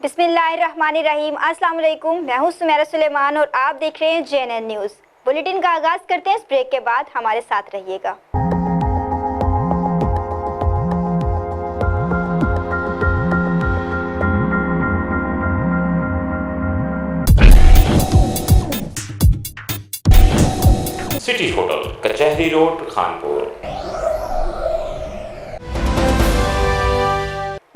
बिस्मिल्लाहिर्रहमानिर्रहीम। अस्सलाम वालेकुम। मैं हूं सुमेरा सुलेमान और आप देख रहे हैं JNN न्यूज़। बुलेटिन का आगाज करते हैं। इस ब्रेक के बाद हमारे साथ रहिएगा। सिटी होटल, कचहरी रोड, खानपुर।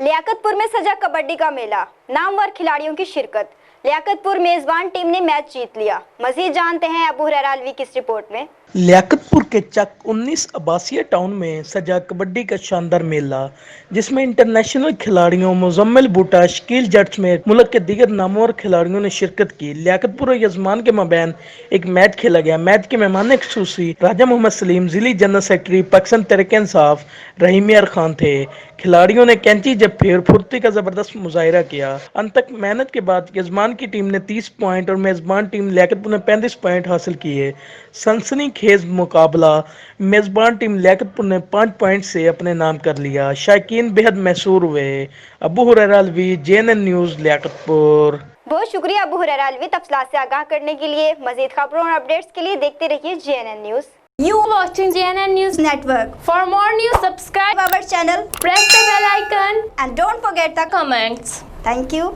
लियाकतपुर में सजा कबड्डी का मेला, नामवर खिलाड़ियों की शिरकत। लियाकतपुर मेजबान टीम ने मैच जीत लिया। मजीद जानते हैं अबू हुरैरा अलवी की इस रिपोर्ट में। लियाकतपुर के चक 19 आबासिया टाउन में सजा कबड्डी का शानदार मेला, जिसमें इंटरनेशनल खिलाड़ियों मुजम्मिल बूटा, शकील जट समेत मुल्क के दीगर नामवर खिलाड़ियों ने शिरकत की। लियाकतपुर और यजमान के माबैन एक मैच खेला गया। मैच के मेहमान खुसूसी राजा मोहम्मद सलीम, जिली जनरल सेक्रेटरी पाकिस्तान तहरीक-ए-इंसाफ रहीम यार खान थे। खिलाड़ियों ने कैंची जब्फे और फुर्ती का जबरदस्त मुजाहिरा किया। अंत तक मेहनत के बाद यजमान की टीम ने 30 पॉइंट और मेजबान टीम लियाकतपुर ने 35 पॉइंट हासिल किए। सनसनीखेज मुकाबला मेजबान टीम लियाकतपुर ने 5 पॉइंट से अपने नाम कर लिया। शायकीन बेहद मैसूर हुए। Abu Huraira Alvi, JNN news, Liaquatpur. बहुत शुक्रिया अबू हुरैरा अलवी तफसीलात से आगाह करने के लिए। मजीद खबरों और अपडेट्स के लिए देखते रहिए JNN news. You watching JNN News Network. For more news, subscribe Our channel. press the bell icon And don't forget the comments. Thank you.